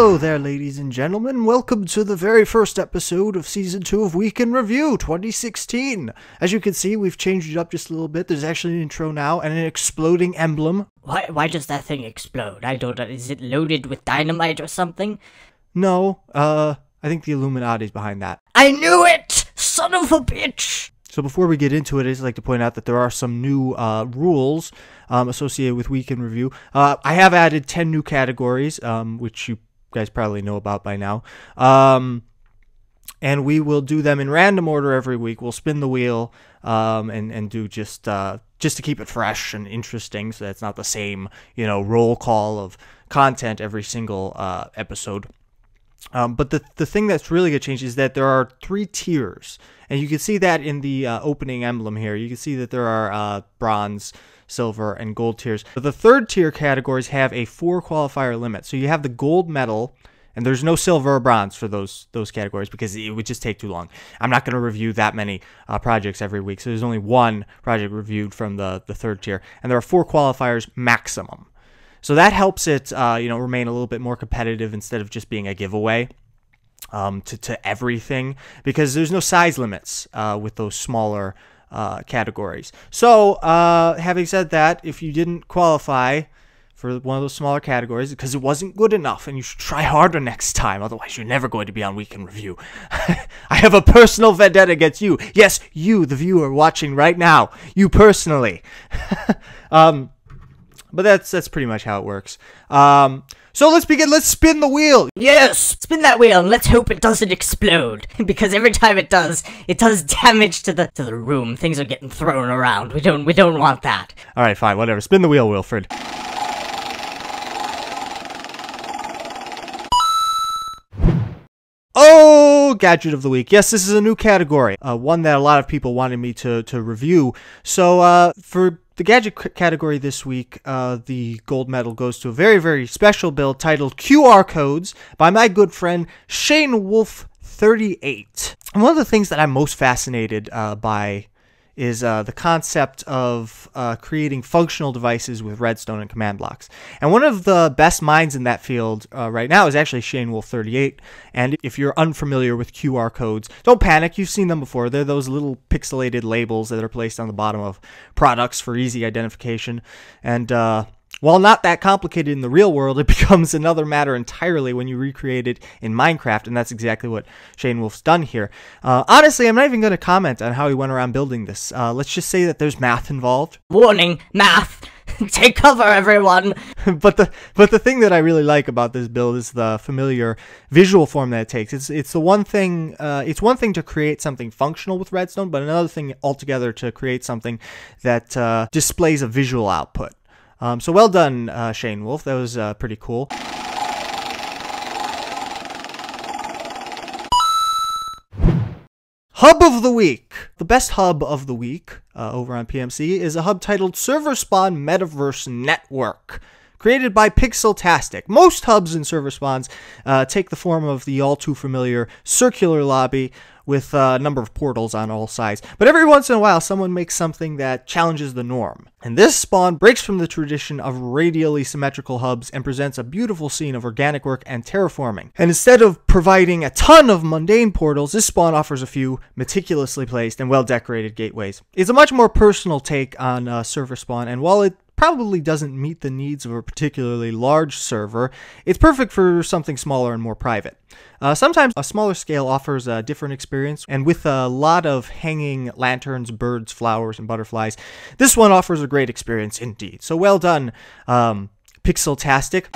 Hello there, ladies and gentlemen. Welcome to the very first episode of Season 2 of Week in Review 2016. As you can see, we've changed it up just a little bit. There's actually an intro now and an exploding emblem. Why does that thing explode? I don't know. Is it loaded with dynamite or something? No, I think the Illuminati's behind that. I knew it! Son of a bitch! So before we get into it, I'd just like to point out that there are some new rules associated with Week in Review. I have added 10 new categories, which you guys probably know about by now. And we will do them in random order every week. We'll spin the wheel and do just to keep it fresh and interesting, so that's not the same, roll call of content every single episode. But the thing that's really going to change is that there are 3 tiers. And you can see that in the opening emblem here. You can see that there are bronze, silver, and gold tiers. But the 3rd tier categories have a 4 qualifier limit. So you have the gold medal, and there's no silver or bronze for those categories because it would just take too long. I'm not going to review that many projects every week. So there's only 1 project reviewed from the 3rd tier. And there are 4 qualifiers maximum. So that helps it, remain a little bit more competitive instead of just being a giveaway to everything, because there's no size limits with those smaller categories. So having said that, if you didn't qualify for one of those smaller categories because it wasn't good enough, and you should try harder next time, otherwise you're never going to be on Week in Review. I have a personal vendetta against you. Yes, you, the viewer watching right now. You personally. But that's pretty much how it works. So let's begin. Let's spin the wheel. Yes! Spin that wheel and let's hope it doesn't explode. Because every time it does damage to the room. Things are getting thrown around. We don't want that. Alright, fine, whatever. Spin the wheel, Wilfred. Oh, Gadget of the Week. Yes, this is a new category. One that a lot of people wanted me to review. So for the Gadget category this week, the gold medal goes to a very, very special build titled QR Codes by my good friend Shane Wolf 38. And one of the things that I'm most fascinated by is the concept of creating functional devices with redstone and command blocks. And one of the best minds in that field right now is actually Shane Wolf 38. And if you're unfamiliar with QR codes, don't panic. You've seen them before. They're those little pixelated labels that are placed on the bottom of products for easy identification. And while not that complicated in the real world, it becomes another matter entirely when you recreate it in Minecraft, and that's exactly what Shane Wolf's done here. Honestly, I'm not even going to comment on how he went around building this. Let's just say that there's math involved. Warning, math! Take cover, everyone! But the thing that I really like about this build is the familiar visual form that it takes. It's the one thing. It's one thing to create something functional with redstone, but another thing altogether to create something that displays a visual output. So well done, Shane Wolf. That was pretty cool. Hub of the Week. The best hub of the week over on PMC is a hub titled Server Spawn Metaverse Network, created by Pixeltastic. Most hubs and server spawns take the form of the all-too-familiar circular lobby with a number of portals on all sides. But every once in a while, someone makes something that challenges the norm. And this spawn breaks from the tradition of radially symmetrical hubs and presents a beautiful scene of organic work and terraforming. And instead of providing a ton of mundane portals, this spawn offers a few meticulously placed and well-decorated gateways. It's a much more personal take on server spawn, and while it probably doesn't meet the needs of a particularly large server, it's perfect for something smaller and more private. Sometimes a smaller scale offers a different experience, and with a lot of hanging lanterns, birds, flowers, and butterflies, this one offers a great experience indeed. So well done, Pixeltastic.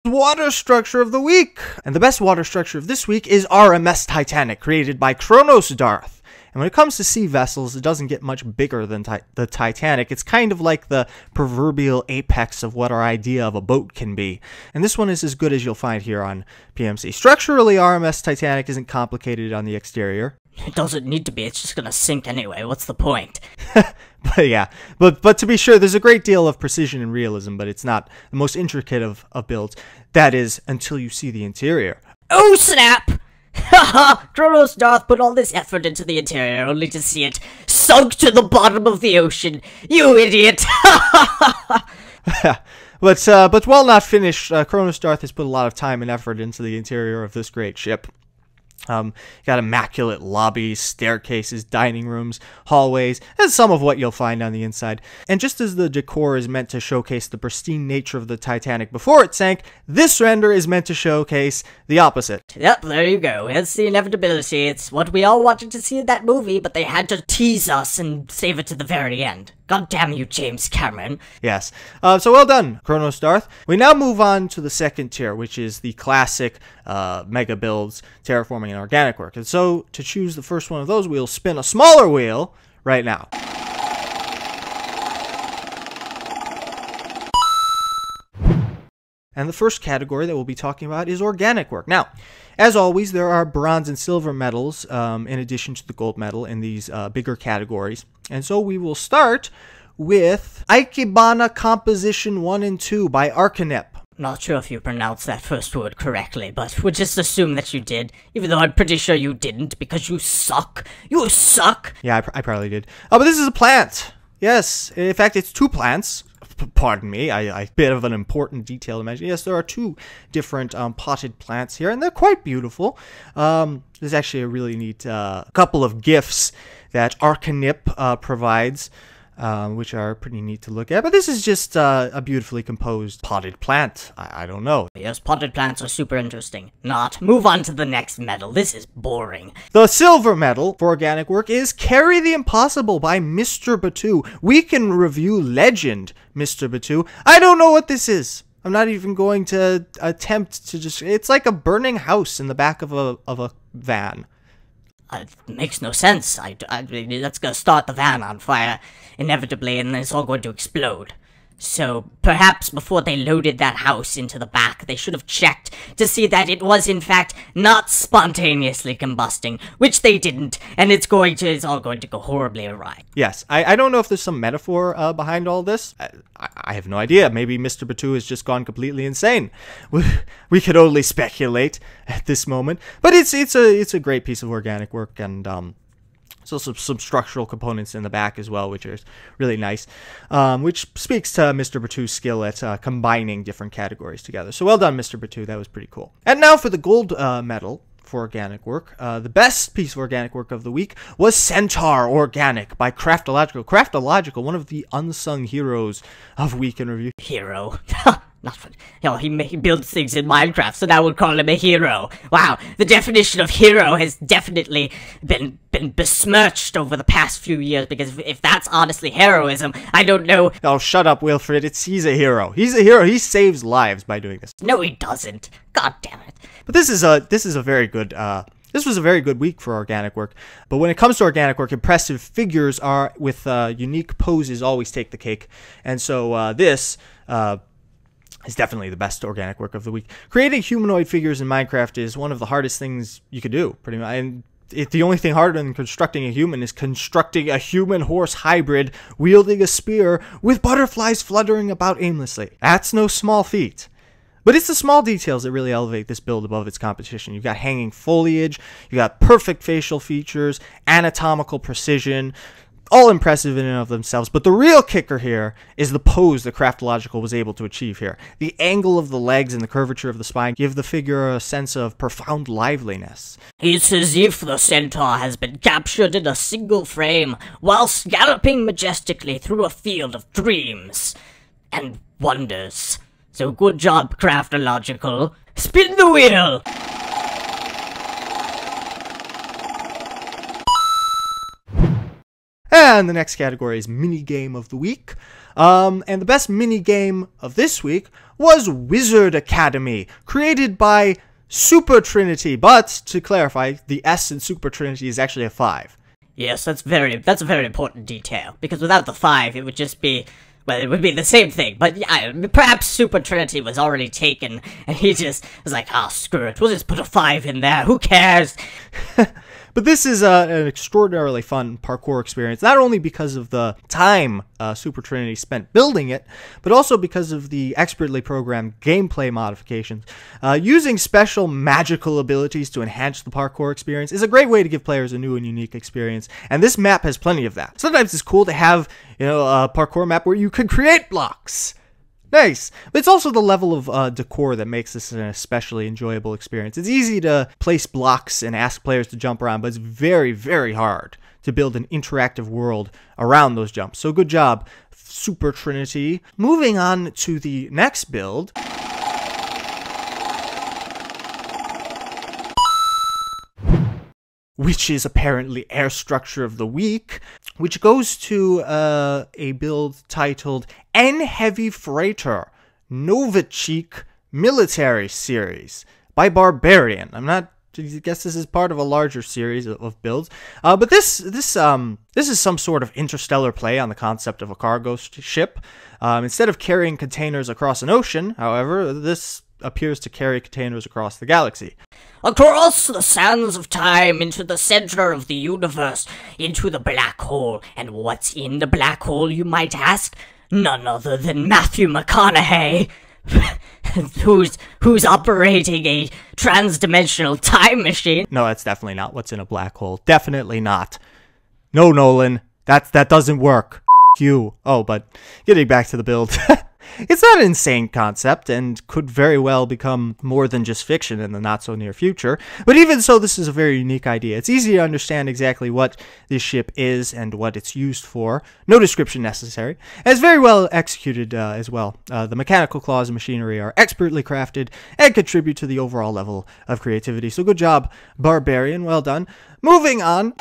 Water structure of the week. And the best water structure of this week is RMS Titanic, created by Kronos Darth. And when it comes to sea vessels, it doesn't get much bigger than the Titanic. It's kind of like the proverbial apex of what our idea of a boat can be. And this one is as good as you'll find here on PMC. Structurally, RMS Titanic isn't complicated on the exterior. It doesn't need to be. It's just gonna sink anyway. What's the point? But yeah, but to be sure, there's a great deal of precision and realism, but it's not the most intricate of builds. That is, until you see the interior. Oh, snap! Haha! Kronos Darth put all this effort into the interior only to see it sunk to the bottom of the ocean. You idiot! But while not finished, Kronos Darth has put a lot of time and effort into the interior of this great ship. Got immaculate lobbies, staircases, dining rooms, hallways, and some of what you'll find on the inside. And just as the decor is meant to showcase the pristine nature of the Titanic before it sank, this render is meant to showcase the opposite. Yep, there you go. It's the inevitability. It's what we all wanted to see in that movie, but they had to tease us and save it to the very end. God damn you, James Cameron. Yes. So well done, Kronos Darth. We now move on to the second tier, which is the classic mega builds, terraforming, and organic work. And so, to choose the first one of those, we'll spin a smaller wheel right now. And the first category that we'll be talking about is organic work. Now, as always, there are bronze and silver medals in addition to the gold medal in these bigger categories. And so we will start with Ikebana Composition 1 and 2 by Arcanep. Not sure if you pronounced that first word correctly, but we'll just assume that you did, even though I'm pretty sure you didn't, because you suck. You suck! Yeah, I probably did. Oh, but this is a plant! Yes, in fact, it's two plants. Pardon me, a bit of an important detail to mention. Yes, there are two different potted plants here, and they're quite beautiful. There's actually a really neat couple of gifts that Arcanep provides, which are pretty neat to look at. But this is just a beautifully composed potted plant. I don't know. Yes, potted plants are super interesting. Not. Move on to the next medal. This is boring. The silver medal for organic work is Carry the Impossible by Mr. Batuu. We can review Legend, Mr. Batuu. I don't know what this is. I'm not even going to attempt to just... It's like a burning house in the back of a van. It makes no sense. That's gonna start the van on fire, inevitably, and then it's all going to explode. So, perhaps before they loaded that house into the back, they should have checked to see that it was, in fact, not spontaneously combusting, which they didn't, and it's all going to go horribly awry. Yes, I don't know if there's some metaphor behind all this. I have no idea. Maybe Mr. Batuu has just gone completely insane. We could only speculate at this moment. But it's a great piece of organic work, and so some structural components in the back as well, which is really nice, which speaks to Mr. Batuu's skill at combining different categories together. So well done, Mr. Batuu. That was pretty cool. And now for the gold medal for organic work. The best piece of organic work of the week was CENTAUR Organic by Craftological. Craftological, one of the unsung heroes of Week in Review. Hero. Not fun. You know, he builds things in Minecraft, so now we'll call him a hero. Wow, the definition of hero has definitely been besmirched over the past few years, because if that's honestly heroism, I don't know. Oh, shut up, Wilfred. He's a hero. He's a hero. He saves lives by doing this. No, he doesn't. God damn it. But this is a very good this was a very good week for organic work. But when it comes to organic work, impressive figures are with unique poses always take the cake. And so this is definitely the best organic work of the week. Creating humanoid figures in Minecraft is one of the hardest things you could do, pretty much. And the only thing harder than constructing a human is constructing a human-horse hybrid wielding a spear with butterflies fluttering about aimlessly. That's no small feat. But it's the small details that really elevate this build above its competition. You've got hanging foliage, you've got perfect facial features, anatomical precision, all impressive in and of themselves. But the real kicker here is the pose that Craftological was able to achieve here. The angle of the legs and the curvature of the spine give the figure a sense of profound liveliness. It's as if the centaur has been captured in a single frame, whilst galloping majestically through a field of dreams and wonders. So good job, Craftological. Spin the wheel! And the next category is Minigame of the Week. And the best minigame of this week was Wizard Academy, created by Super Trinity. But, to clarify, the S in Super Trinity is actually a 5. Yes, that's a very important detail, because without the 5, it would just be... Well, it would be the same thing, but yeah, perhaps Super Trinity was already taken, and he just was like, oh, screw it, we'll just put a 5 in there, who cares? But this is an extraordinarily fun parkour experience, not only because of the time Super Trinity spent building it, but also because of the expertly programmed gameplay modifications. Using special magical abilities to enhance the parkour experience is a great way to give players a new and unique experience, and this map has plenty of that. Sometimes it's cool to have, a parkour map where you can create blocks. Nice. But it's also the level of decor that makes this an especially enjoyable experience. It's easy to place blocks and ask players to jump around, but it's very, very hard to build an interactive world around those jumps. So good job, Super Trinity. Moving on to the next build. Which is apparently Air Structure of the Week, which goes to a build titled N-HeavyFreighter Novichok Military Series by Barbarian. I guess this is part of a larger series of builds. But this is some sort of interstellar play on the concept of a cargo ship. Instead of carrying containers across an ocean, however, this appears to carry containers across the galaxy. Across the sands of time, into the center of the universe, into the black hole. And what's in the black hole, you might ask? None other than Matthew McConaughey, who's operating a trans-dimensional time machine. No, that's definitely not what's in a black hole. Definitely not. No, Nolan, that doesn't work. You. Oh, but getting back to the build. It's not an insane concept and could very well become more than just fiction in the not-so-near future, but even so, this is a very unique idea. It's easy to understand exactly what this ship is and what it's used for. No description necessary. And it's very well executed as well. The mechanical claws and machinery are expertly crafted and contribute to the overall level of creativity. So good job, Barbarian. Well done. Moving on.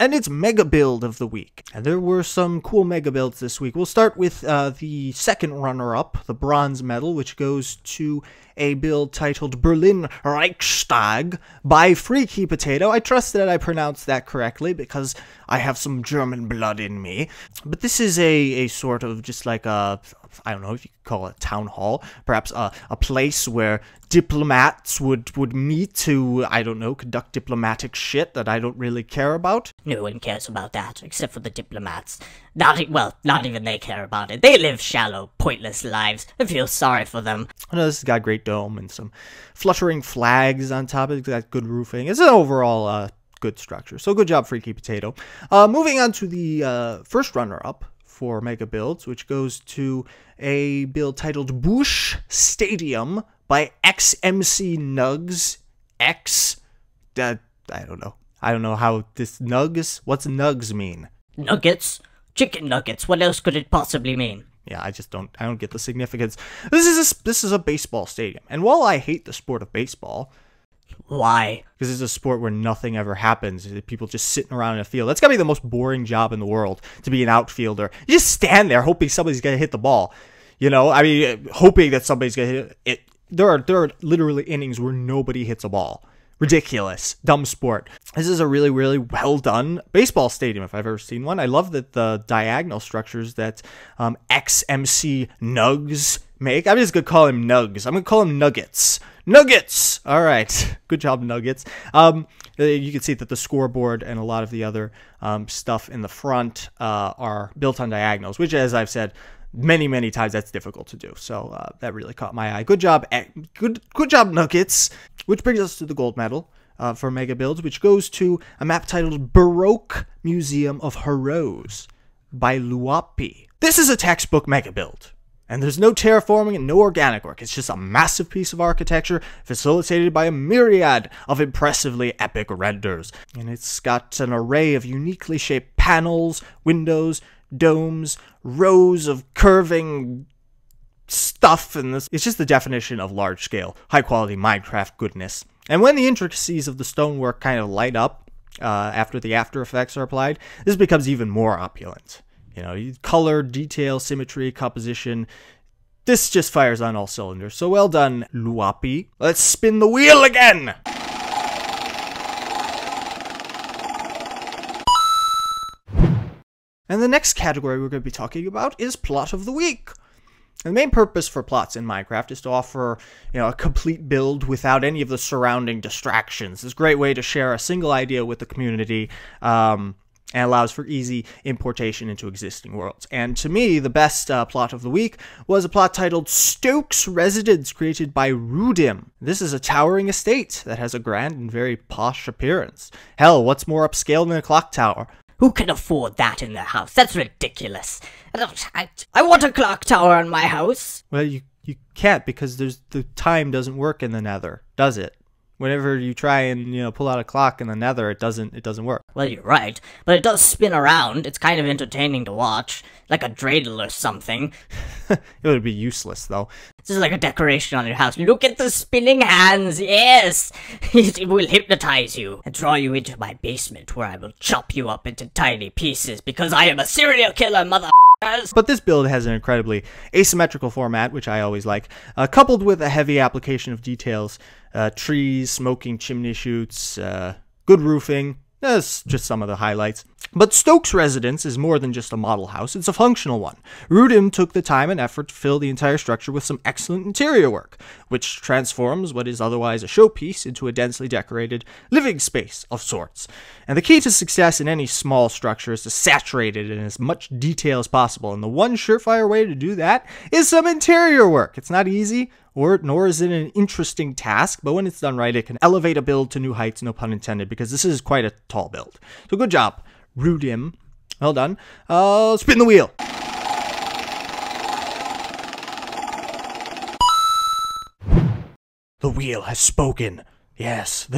And it's Mega Build of the Week. And there were some cool Mega Builds this week. We'll start with the second runner-up, the Bronze Medal, which goes to a build titled Berlin Reichstag by Freaky Potato. I trust that I pronounced that correctly because I have some German blood in me. But this is a sort of just like a, I don't know if you could call it a town hall, perhaps a place where diplomats would meet to, I don't know, conduct diplomatic shit that I don't really care about. No one cares about that, except for the diplomats. Not even they care about it. They live shallow, pointless lives. I feel sorry for them. I know this has got a great dome and some fluttering flags on top of it. It's got good roofing. It's an overall good structure. So good job, Freaky Potato. Moving on to the first runner-up for Mega Builds, which goes to a build titled Busch Stadium by XMC Nugs. I don't know. I don't know how this Nugs. What's Nugs mean? Nuggets? Chicken nuggets. What else could it possibly mean? Yeah, I don't get the significance. This is a baseball stadium. And while I hate the sport of baseball, why? Because it's a sport where nothing ever happens. People just sitting around in a field. That's gotta be the most boring job in the world, to be an outfielder. You just stand there hoping somebody's gonna hit the ball. I mean, hoping that somebody's gonna hit it. There are literally innings where nobody hits a ball. Ridiculous. Dumb sport. This is a really, really well done baseball stadium, if I've ever seen one. I love that the diagonal structures that XMC Nugs make. I'm just going to call him Nugs. I'm going to call him Nuggets. Nuggets! All right. Good job, Nuggets. You can see that the scoreboard and a lot of the other stuff in the front are built on diagonals, which, as I've said many times, that's difficult to do. So that really caught my eye. Good job, good job, Nuggets. Which brings us to the gold medal for Mega Builds, which goes to a map titled Baroque Museum of Horoze by Luapi. This is a textbook Mega Build, and there's no terraforming and no organic work. It's just a massive piece of architecture facilitated by a myriad of impressively epic renders. And it's got an array of uniquely shaped panels, windows, domes, rows of curving stuff, and it's just the definition of large-scale, high-quality Minecraft goodness. And when the intricacies of the stonework kind of light up after the after effects are applied, this becomes even more opulent. Color, detail, symmetry, composition. This just fires on all cylinders. So well done, Luapi. Let's spin the wheel again! And the next category we're going to be talking about is Plot of the Week. And the main purpose for plots in Minecraft is to offer, a complete build without any of the surrounding distractions. It's a great way to share a single idea with the community, and allows for easy importation into existing worlds. And to me, the best plot of the week was a plot titled Stokes Residence, created by Rudim. This is a towering estate that has a grand and very posh appearance. Hell, what's more upscale than a clock tower? Who can afford that in their house? That's ridiculous. I want a clock tower in my house. Well, you can't, because the time doesn't work in the Nether, does it? Whenever you try and, pull out a clock in the Nether, it doesn't work. Well, you're right, but it does spin around. It's kind of entertaining to watch, like a dreidel or something. It would be useless, though. This is like a decoration on your house. Look at the spinning hands, yes! It will hypnotize you and draw you into my basement, where I will chop you up into tiny pieces, because I am a serial killer, mother. But this build has an incredibly asymmetrical format, which I always like, coupled with a heavy application of details, trees, smoking chimney chutes, good roofing. That's just some of the highlights. But Stokes Residence is more than just a model house, it's a functional one. Rudim took the time and effort to fill the entire structure with some excellent interior work, which transforms what is otherwise a showpiece into a densely decorated living space of sorts. And the key to success in any small structure is to saturate it in as much detail as possible, and the one surefire way to do that is some interior work. It's not easy, nor is it an interesting task, but when it's done right, it can elevate a build to new heights, no pun intended, because this is quite a tall build. So good job, Rudim. Well done. Spin the wheel. The wheel has spoken. Yes,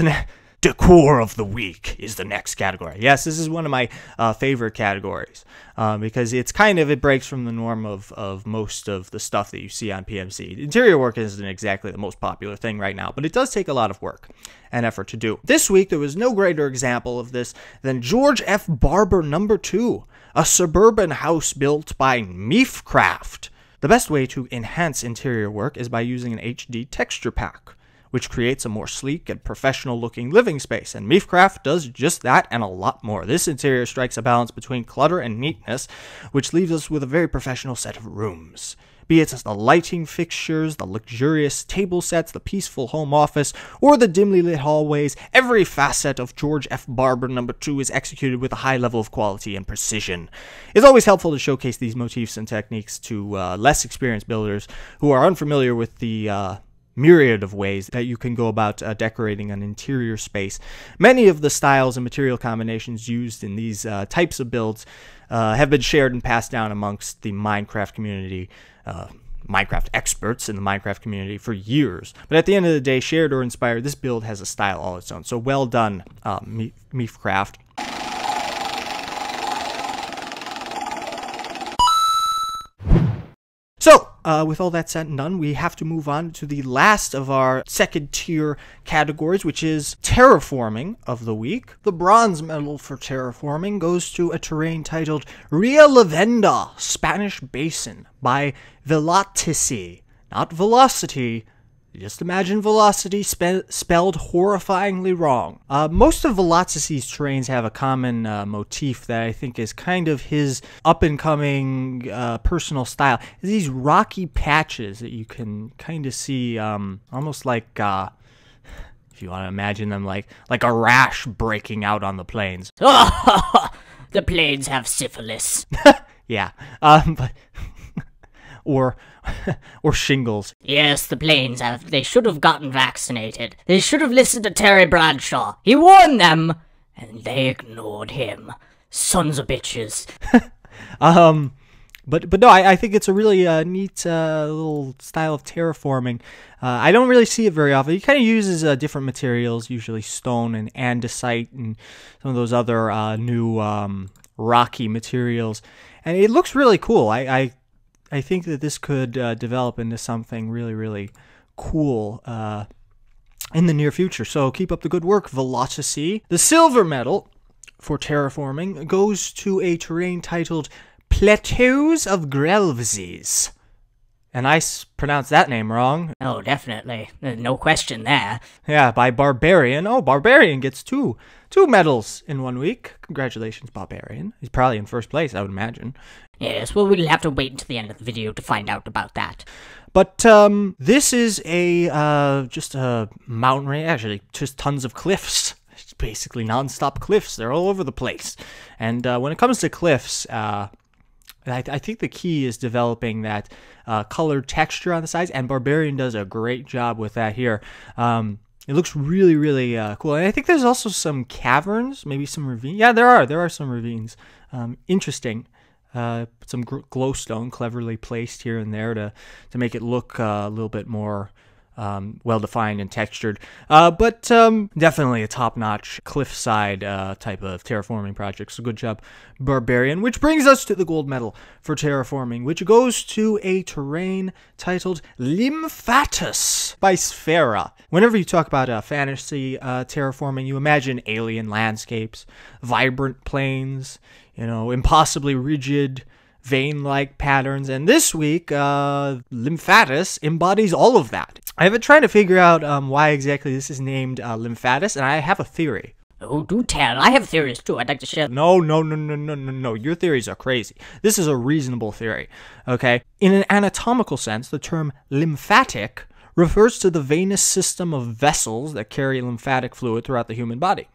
Decor of the week is the next category. Yes, this is one of my favorite categories, because it breaks from the norm of most of the stuff that you see on PMC. Interior work isn't exactly the most popular thing right now, but it does take a lot of work and effort to do. This week, there was no greater example of this than George F. Barber No. 2, a suburban house built by Meefcraft. The best way to enhance interior work is by using an HD texture pack, which creates a more sleek and professional-looking living space, and Meefcraft does just that and a lot more. This interior strikes a balance between clutter and neatness, which leaves us with a very professional set of rooms. Be it the lighting fixtures, the luxurious table sets, the peaceful home office, or the dimly lit hallways, every facet of George F. Barber No. 2 is executed with a high level of quality and precision. It's always helpful to showcase these motifs and techniques to less experienced builders who are unfamiliar with the myriad of ways that you can go about decorating an interior space. Many of the styles and material combinations used in these types of builds have been shared and passed down amongst the Minecraft community, Minecraft experts in the Minecraft community for years. But at the end of the day, shared or inspired, this build has a style all its own. So well done, Meefcraft. So, with all that said and done, we have to move on to the last of our second tier categories, which is Terraforming of the Week. The bronze medal for Terraforming goes to a terrain titled Lavenda, Spanish Basin, by Velocity. Not Velocity. Just imagine velocity spelled horrifyingly wrong. Most of Velocity's terrains have a common motif that I think is kind of his up-and-coming personal style. These rocky patches that you can kind of see almost like, if you want to imagine them, like a rash breaking out on the plains. The plains have syphilis. Yeah, but... or shingles. Yes, the plains have. They should have gotten vaccinated. They should have listened to Terry Bradshaw. He warned them, and they ignored him. Sons of bitches. But no, I think it's a really neat little style of terraforming. I don't really see it very often. He kind of uses different materials, usually stone and andesite and some of those other new rocky materials, and it looks really cool. I think that this could develop into something really, really cool in the near future. So keep up the good work, Velocity. The silver medal for terraforming goes to a terrain titled Plateaux of Grelvses. And I pronounced that name wrong. Oh, definitely. There's no question there. Yeah, by Barbarian. Oh, Barbarian gets two medals in 1 week. Congratulations, Barbarian. He's probably in first place, I would imagine. Yes, well, we'll have to wait until the end of the video to find out about that. But this is just a mountain range. Actually, just tons of cliffs. It's basically non-stop cliffs. They're all over the place. And when it comes to cliffs, I think the key is developing that colored texture on the sides, and Barbarian does a great job with that here. It looks really, really cool. And I think there's also some caverns, maybe some ravines. Yeah, there are some ravines. Interesting. Some glowstone cleverly placed here and there to make it look a little bit more well-defined and textured. But definitely a top-notch cliffside type of terraforming project. So good job, Barbarian. Which brings us to the gold medal for terraforming, which goes to a terrain titled Lymphatus by Sfera. Whenever you talk about fantasy terraforming, you imagine alien landscapes, vibrant plains, impossibly rigid, vein-like patterns, and this week, Lymphatus embodies all of that. I've been trying to figure out why exactly this is named Lymphatus, and I have a theory. Oh, do tell. I have theories too. I'd like to share. No. Your theories are crazy. This is a reasonable theory, okay? In an anatomical sense, the term lymphatic refers to the venous system of vessels that carry lymphatic fluid throughout the human body.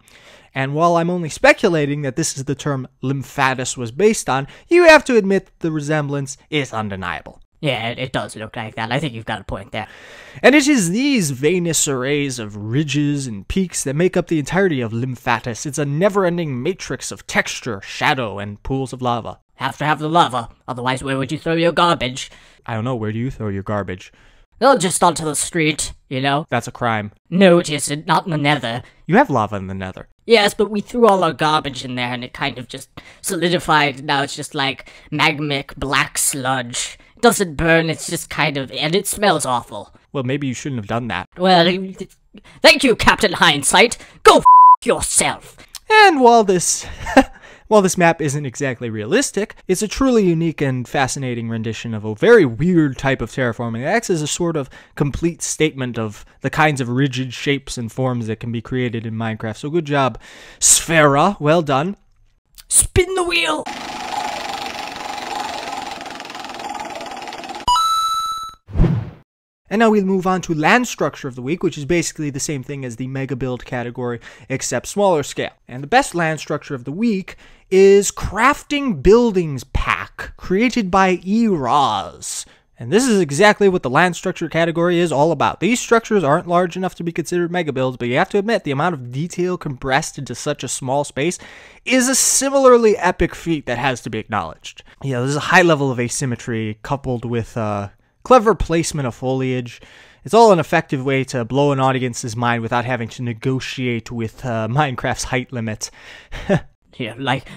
And while I'm only speculating that this is the term Lymphatus was based on, you have to admit the resemblance is undeniable. Yeah, it does look like that. I think you've got a point there. And it is these venous arrays of ridges and peaks that make up the entirety of Lymphatus. It's a never-ending matrix of texture, shadow, and pools of lava. Have to have the lava, otherwise where would you throw your garbage? I don't know, where do you throw your garbage? Well, just onto the street, That's a crime. No, it isn't. Not in the nether. You have lava in the nether. Yes, but we threw all our garbage in there and it kind of just solidified. Now it's just like magmic black sludge. It doesn't burn, it's just kind of, and it smells awful. Well, maybe you shouldn't have done that. Well, thank you, Captain Hindsight. Go f*** yourself. And while this map isn't exactly realistic, it's a truly unique and fascinating rendition of a very weird type of terraforming that acts as a sort of complete statement of the kinds of rigid shapes and forms that can be created in Minecraft. So good job, Sfera. Well done. Spin the wheel. And now we'll move on to land structure of the week, which is basically the same thing as the mega build category, except smaller scale. And the best land structure of the week is Crafting Buildings Pack, created by horoze. And this is exactly what the land structure category is all about. These structures aren't large enough to be considered mega builds, but you have to admit the amount of detail compressed into such a small space is a similarly epic feat that has to be acknowledged. Yeah, there's a high level of asymmetry coupled with clever placement of foliage. It's all an effective way to blow an audience's mind without having to negotiate with Minecraft's height limit. Yeah, like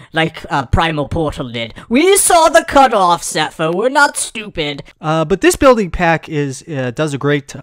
Primal Portal did. We saw the cutoff, Sepho. We're not stupid. But this building pack does a great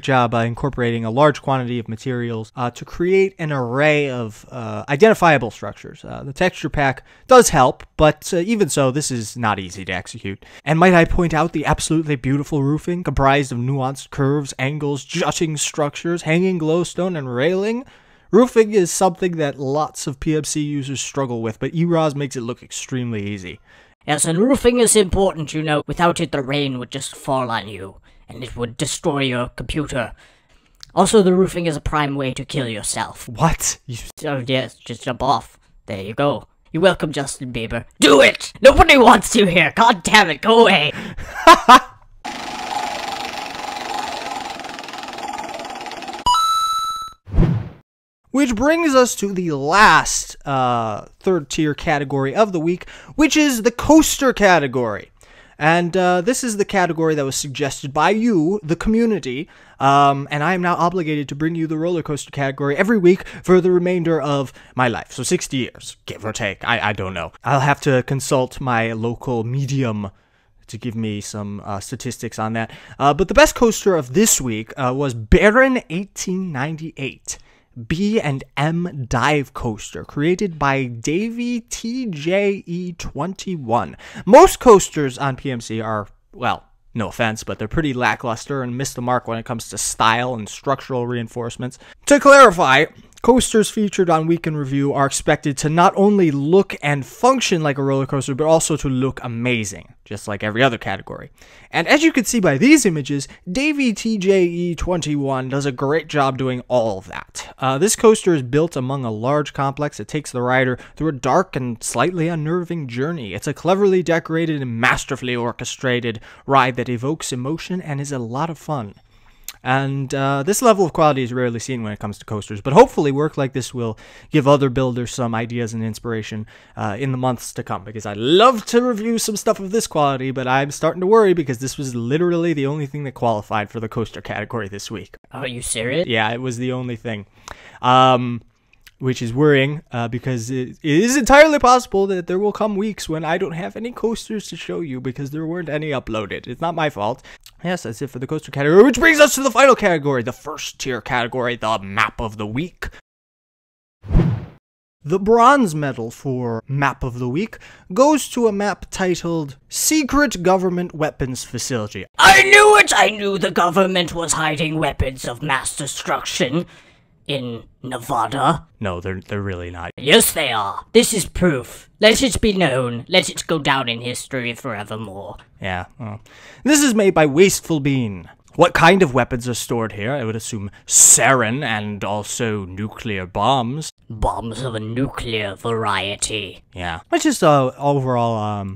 job incorporating a large quantity of materials to create an array of identifiable structures. The texture pack does help, but even so, this is not easy to execute. And might I point out the absolutely beautiful roofing, comprised of nuanced curves, angles, jutting structures, hanging glowstone, and railing? Roofing is something that lots of PMC users struggle with, but horoze makes it look extremely easy. Yes, and roofing is important, Without it, the rain would just fall on you, and it would destroy your computer. Also, the roofing is a prime way to kill yourself. What? Oh, yes, just jump off. There you go. You're welcome, Justin Bieber. Do it! Nobody wants you here. God damn it, go away. Which brings us to the last third tier category of the week, which is the coaster category. And this is the category that was suggested by you, the community, and I am now obligated to bring you the roller coaster category every week for the remainder of my life. So 60 years, give or take. I don't know. I'll have to consult my local medium to give me some statistics on that. But the best coaster of this week was Baron 1898. B&M Dive Coaster, created by Davey TJE21. Most coasters on PMC are, well, No offense, but they're pretty lackluster and miss the mark when it comes to style and structural reinforcements. To clarify, coasters featured on Week in Review are expected to not only look and function like a roller coaster, but also to look amazing, just like every other category. And as you can see by these images, Davey TJE21 does a great job doing all of that. This coaster is built among a large complex that takes the rider through a dark and slightly unnerving journey. It's a cleverly decorated and masterfully orchestrated ride that evokes emotion and is a lot of fun. And this level of quality is rarely seen when it comes to coasters, but hopefully work like this will give other builders some ideas and inspiration in the months to come, because I love to review some stuff of this quality, but I'm starting to worry because this was literally the only thing that qualified for the coaster category this week. Are you serious? Yeah, it was the only thing. Which is worrying because it is entirely possible that there will come weeks when I don't have any coasters to show you because there weren't any uploaded. It's not my fault. Yes, that's it for the coaster category, which brings us to the final category, the first tier category, the Map of the Week. The bronze medal for Map of the Week goes to a map titled Secret Government Weapons Facility. I knew it! I knew the government was hiding weapons of mass destruction in Nevada. No, they're really not. Yes, they are. This is proof. Let it be known. Let it go down in history forevermore. Yeah, well. This is made by Wasteful Bean. What kind of weapons are stored here? I would assume sarin and also nuclear bombs. Bombs of a nuclear variety. Yeah. It's just overall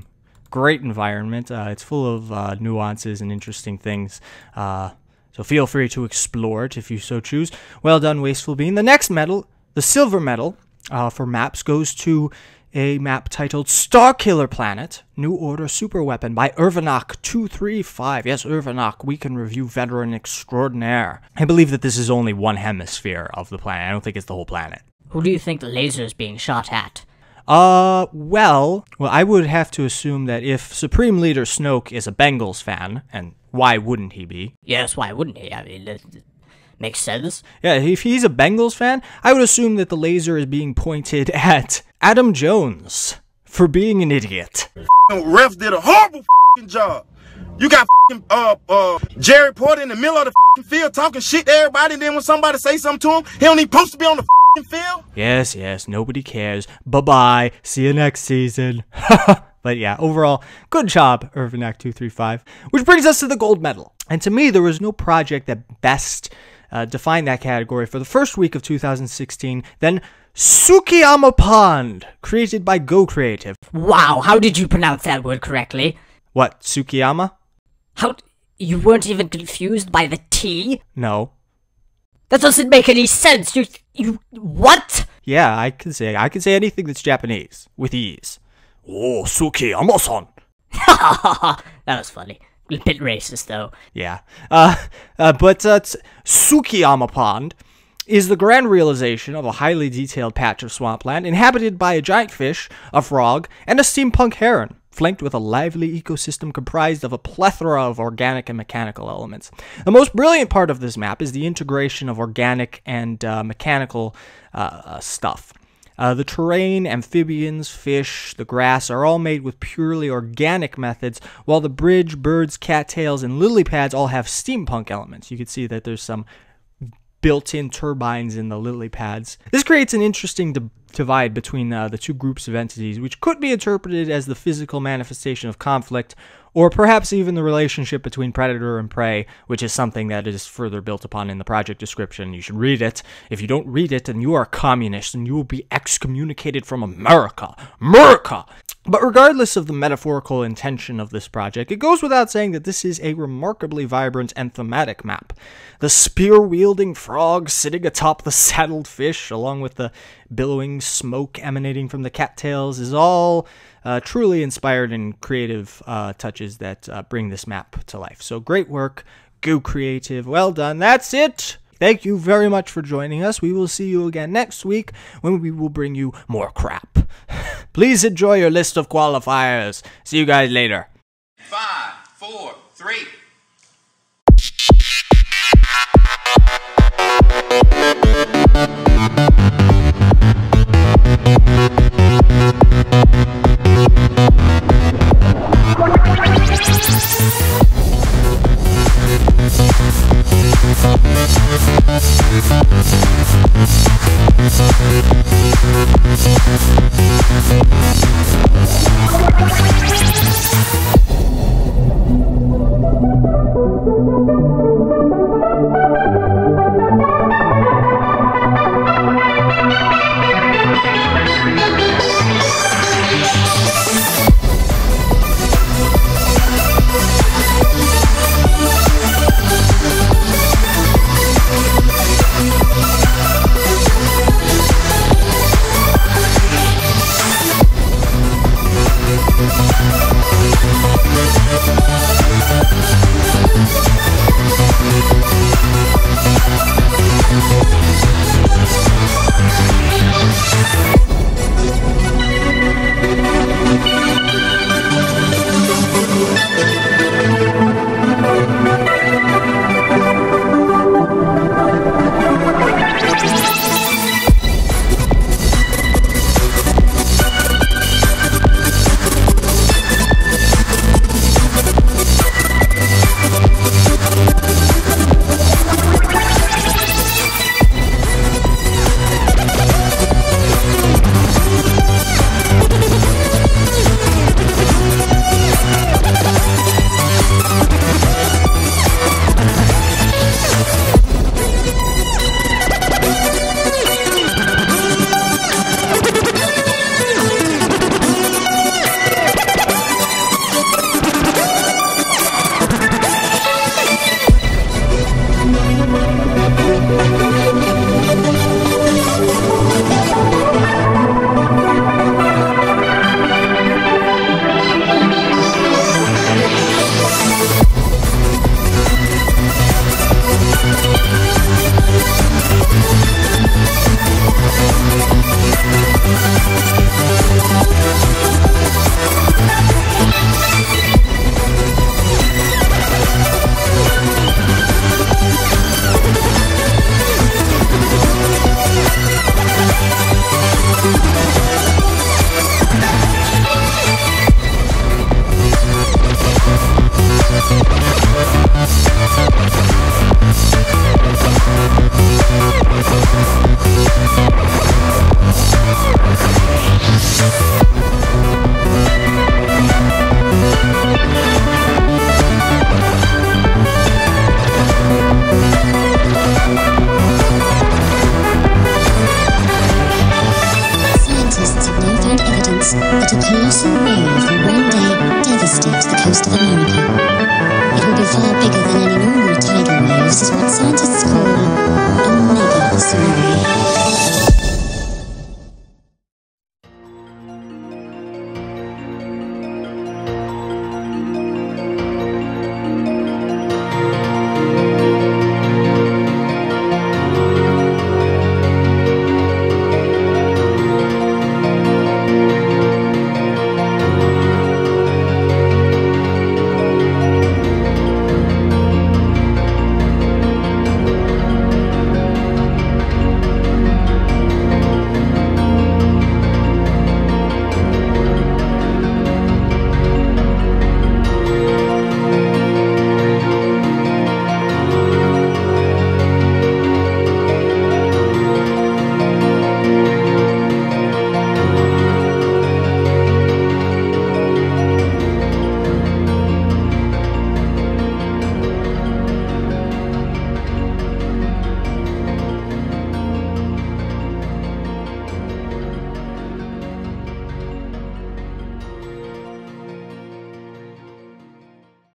great environment. It's full of nuances and interesting things. So feel free to explore it if you so choose. Well done, Wasteful Bean. The next medal, the silver medal for maps, goes to a map titled Starkiller Planet, New Order Superweapon by Irvinock235. Yes, Irvinock, Week in Review veteran extraordinaire. I believe that this is only one hemisphere of the planet. I don't think it's the whole planet. Who do you think the laser is being shot at? Well, I would have to assume that if Supreme Leader Snoke is a Bengals fan, and why wouldn't he be? Yes, why wouldn't he? I mean, it makes sense. Yeah, if he's a Bengals fan, I would assume that the laser is being pointed at Adam Jones for being an idiot. Refs did a horrible job. You got Jerry Porter in the middle of the field talking shit to everybody, and then when somebody say something to him, he don't even supposed to be on the field. Yes, nobody cares. Bye-bye. See you next season. But yeah, overall, good job, Irvinock235. Which brings us to the gold medal. And to me, there was no project that best defined that category for the first week of 2016 than Tsukiyama Pond, created by Go Creative. Wow, how did you pronounce that word correctly? What, Tsukiyama? How? You weren't even confused by the T? No. That doesn't make any sense. You what? Yeah, I can say anything that's Japanese with ease. Oh, Tsukiyama-san. That was funny. A bit racist, though. Yeah. But Tsukiyama Pond is the grand realization of a highly detailed patch of swampland inhabited by a giant fish, a frog, and a steampunk heron, flanked with a lively ecosystem comprised of a plethora of organic and mechanical elements. The most brilliant part of this map is the integration of organic and mechanical stuff. The terrain, amphibians, fish, the grass are all made with purely organic methods, while the bridge, birds, cattails, and lily pads all have steampunk elements. You can see that there's some built-in turbines in the lily pads. This creates an interesting divide between the two groups of entities, which could be interpreted as the physical manifestation of conflict, or perhaps even the relationship between predator and prey, which is something that is further built upon in the project description. You should read it. If you don't read it, then you are a communist, and you will be excommunicated from America. America! But regardless of the metaphorical intention of this project, it goes without saying that this is a remarkably vibrant and thematic map. The spear-wielding frog sitting atop the saddled fish, along with the billowing smoke emanating from the cattails, is all truly inspired and creative touches that bring this map to life. So great work, Go Creative, well done. That's it! Thank you very much for joining us. We will see you again next week when we will bring you more crap. Please enjoy your list of qualifiers. See you guys later. 5, 4, 3. to place a raid